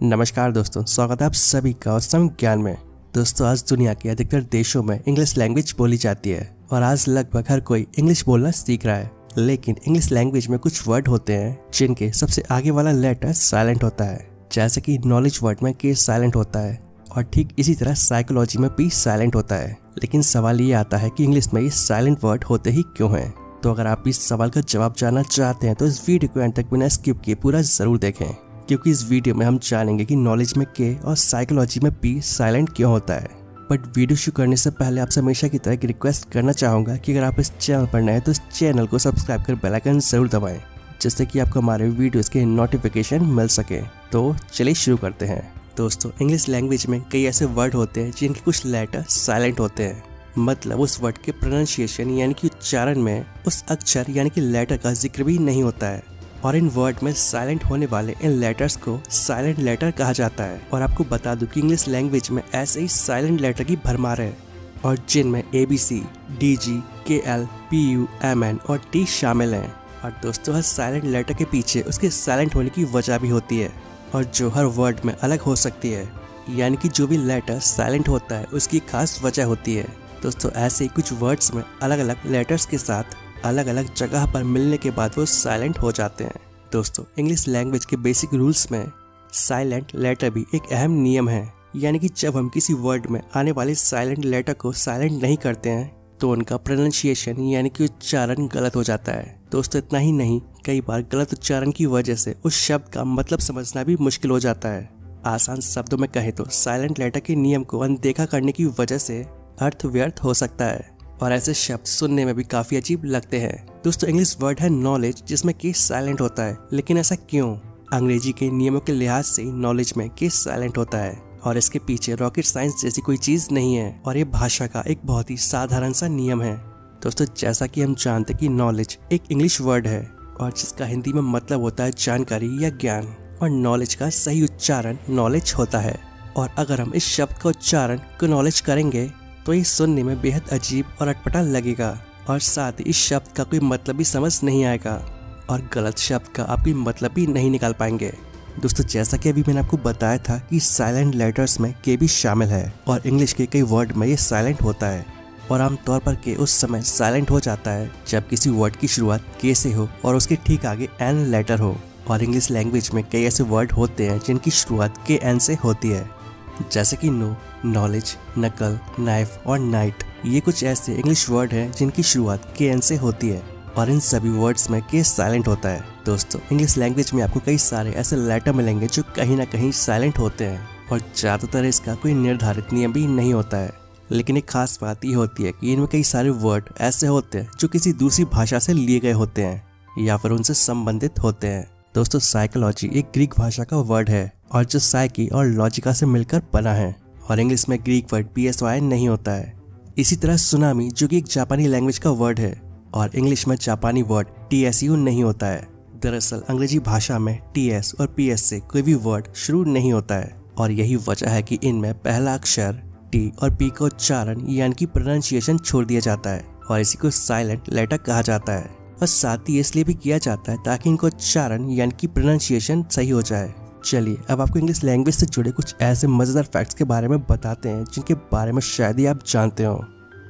नमस्कार दोस्तों, स्वागत है आप सभी का औसम ज्ञान में। दोस्तों, आज दुनिया के अधिकतर देशों में इंग्लिश लैंग्वेज बोली जाती है और आज लगभग हर कोई इंग्लिश बोलना सीख रहा है। लेकिन इंग्लिश लैंग्वेज में कुछ वर्ड होते हैं जिनके सबसे आगे वाला लेटर साइलेंट होता है, जैसे कि नॉलेज वर्ड में के साइलेंट होता है और ठीक इसी तरह साइकोलॉजी में पी साइलेंट होता है। लेकिन सवाल ये आता है कि इंग्लिश में ये साइलेंट वर्ड होते ही क्यों हैं। तो अगर आप इस सवाल का जवाब जानना चाहते हैं तो इस वीडियो को अंत तक बिना स्किप किए पूरा जरूर देखें, क्योंकि इस वीडियो में हम जानेंगे कि नॉलेज में के और साइकोलॉजी में पी साइलेंट क्यों होता है। बट वीडियो शुरू करने से पहले आपसे हमेशा की तरह एक रिक्वेस्ट करना चाहूँगा कि अगर आप इस चैनल पर नए हैं तो इस चैनल को सब्सक्राइब कर बेल आइकन जरूर दबाएं, जिससे कि आपको हमारे वीडियोस के नोटिफिकेशन मिल सके। तो चलिए शुरू करते हैं। दोस्तों, इंग्लिश लैंग्वेज में कई ऐसे वर्ड होते हैं जिनके कुछ लेटर साइलेंट होते हैं, मतलब उस वर्ड के प्रोनाउंसिएशन यानी कि उच्चारण में उस अक्षर यानी कि लेटर का जिक्र भी नहीं होता है। और इन वर्ड में साइलेंट होने वाले इन लेटर्स को साइलेंट लेटर कहा जाता है। और आपको बता दूं कि इंग्लिश लैंग्वेज में ऐसे ही साइलेंट लेटर की भरमार है, और जिनमें ABC, DG, KL, PU, MN और T शामिल हैं। और दोस्तों, हर साइलेंट लेटर के पीछे उसके साइलेंट होने की वजह भी होती है, और जो हर वर्ड में अलग हो सकती है, यानी कि जो भी लेटर साइलेंट होता है उसकी खास वजह होती है। दोस्तों, ऐसे ही कुछ वर्ड्स में अलग अलग लेटर्स के साथ अलग अलग जगह पर मिलने के बाद वो साइलेंट हो जाते हैं। दोस्तों, इंग्लिश लैंग्वेज के बेसिक रूल्स में साइलेंट लेटर भी एक अहम नियम है, यानी कि जब हम किसी वर्ड में आने वाले साइलेंट लेटर को साइलेंट नहीं करते हैं तो उनका प्रोनाउंसिएशन यानी कि उच्चारण गलत हो जाता है। दोस्तों, इतना ही नहीं, कई बार गलत उच्चारण की वजह से उस शब्द का मतलब समझना भी मुश्किल हो जाता है। आसान शब्दों में कहें तो साइलेंट लेटर के नियम को अनदेखा करने की वजह से अर्थ व्यर्थ हो सकता है और ऐसे शब्द सुनने में भी काफी अजीब लगते हैं। दोस्तों, इंग्लिश वर्ड है नॉलेज, जिसमें के साइलेंट होता है। लेकिन ऐसा क्यों? अंग्रेजी के नियमों के लिहाज से नॉलेज में के साइलेंट होता है और इसके पीछे रॉकेट साइंस जैसी कोई चीज नहीं है, और ये भाषा का एक बहुत ही साधारण सा नियम है। दोस्तों, जैसा कि हम जानते कि नॉलेज एक इंग्लिश वर्ड है और जिसका हिंदी में मतलब होता है जानकारी या ज्ञान, और नॉलेज का सही उच्चारण नॉलेज होता है। और अगर हम इस शब्द का उच्चारण को नॉलेज करेंगे तो ये सुनने में बेहद अजीब और अटपटा लगेगा, और साथ ही इस शब्द का कोई मतलब भी समझ नहीं आएगा और गलत शब्द का आप कोई मतलब भी नहीं निकाल पाएंगे। दोस्तों, जैसा कि अभी मैंने आपको बताया था कि साइलेंट लेटर्स में के भी शामिल है, और इंग्लिश के कई वर्ड में ये साइलेंट होता है, और आमतौर पर के उस समय साइलेंट हो जाता है जब किसी वर्ड की शुरुआत के से हो और उसके ठीक आगे एन लेटर हो। और इंग्लिश लैंग्वेज में कई ऐसे वर्ड होते हैं जिनकी शुरुआत के एन से होती है, जैसे कि नो, नॉलेज, नकल, नाइफ और नाइट। ये कुछ ऐसे इंग्लिश वर्ड हैं जिनकी शुरुआत के एन से होती है, और इन सभी वर्ड्स में के साइलेंट होता है। दोस्तों, इंग्लिश लैंग्वेज में आपको कई सारे ऐसे लेटर मिलेंगे जो कहीं ना कहीं साइलेंट होते हैं, और ज्यादातर इसका कोई निर्धारित नियम भी नहीं होता है। लेकिन एक खास बात ये होती है कि इनमें कई सारे वर्ड ऐसे होते हैं जो किसी दूसरी भाषा से लिए गए होते हैं या फिर उनसे संबंधित होते हैं। दोस्तों, साइकोलॉजी एक ग्रीक भाषा का वर्ड है और जो साइकी और लॉजिका से मिलकर बना है, और इंग्लिश में ग्रीक वर्ड PSY नहीं होता है। इसी तरह सुनामी, जो कि एक जापानी लैंग्वेज का वर्ड है, और इंग्लिश में जापानी वर्ड TSU नहीं होता है। दरअसल अंग्रेजी भाषा में TS और PS से कोई भी वर्ड शुरू नहीं होता है, और यही वजह है कि इनमें पहला अक्षर T और P का उच्चारण यानी कि प्रोनाउंसिएशन छोड़ दिया जाता है, और इसी को साइलेंट लेटर कहा जाता है। और साथ ही इसलिए भी किया जाता है ताकि इनका उच्चारण यानी कि प्रोनाउंसिएशन सही हो जाए। चलिए, अब आपको इंग्लिश लैंग्वेज से जुड़े कुछ ऐसे मजेदार फैक्ट्स के बारे में बताते हैं जिनके बारे में शायद ही आप जानते हो।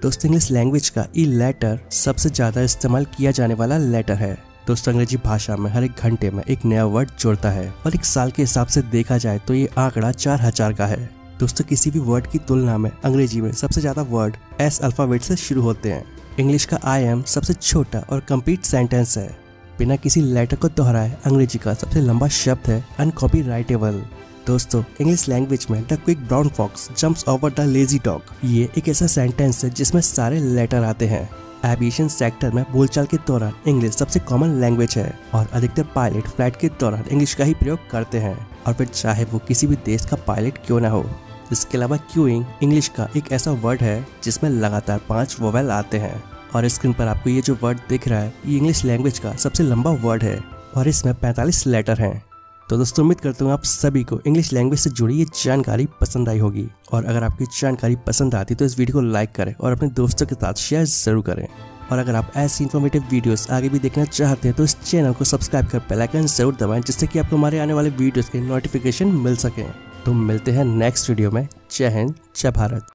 दोस्तों, इंग्लिश लैंग्वेज का ई लेटर सबसे ज्यादा इस्तेमाल किया जाने वाला लेटर है। दोस्तों, अंग्रेजी भाषा में हर एक घंटे में एक नया वर्ड जुड़ता है, और एक साल के हिसाब से देखा जाए तो ये आंकड़ा 4000 का है। दोस्तों, किसी भी वर्ड की तुलना में अंग्रेजी में सबसे ज्यादा वर्ड S अल्फाबेट से शुरू होते हैं। इंग्लिश का I am सबसे छोटा और कंप्लीट सेंटेंस है, बिना किसी लेटर को दोहराए। अंग्रेजी का सबसे लंबा शब्द है अनकॉपीराइटेबल। दोस्तों, इंग्लिश लैंग्वेज में the quick brown fox jumps over the lazy dog, ये एक ऐसा सेंटेंस है जिसमें सारे लेटर आते हैं। एविएशन सेक्टर में बोलचाल के दौरान इंग्लिश सबसे कॉमन लैंग्वेज है, और अधिकतर पायलट फ्लाइट के दौरान इंग्लिश का ही प्रयोग करते हैं, और फिर चाहे वो किसी भी देश का पायलट क्यों ना हो। इसके अलावा क्यूइंग इंग्लिश का एक ऐसा वर्ड है जिसमें लगातार 5 वोवेल आते हैं, और स्क्रीन पर आपको ये जो वर्ड दिख रहा है ये इंग्लिश लैंग्वेज का सबसे लंबा वर्ड है, और इसमें 45 लेटर हैं। तो दोस्तों, उम्मीद करता हूँ आप सभी को इंग्लिश लैंग्वेज से जुड़ी ये जानकारी पसंद आई होगी, और अगर आपकी जानकारी पसंद आती तो इस वीडियो को लाइक करें और अपने दोस्तों के साथ शेयर जरूर करें। और अगर आप ऐसी इन्फॉर्मेटिव वीडियोस आगे भी देखना चाहते हैं तो इस चैनल को सब्सक्राइब कर बेल आइकन जरूर दबाएं, जिससे कि आपको हमारे आने वाले वीडियोस के नोटिफिकेशन मिल सकें। तो मिलते हैं नेक्स्ट वीडियो में। जय हिंद, जय भारत।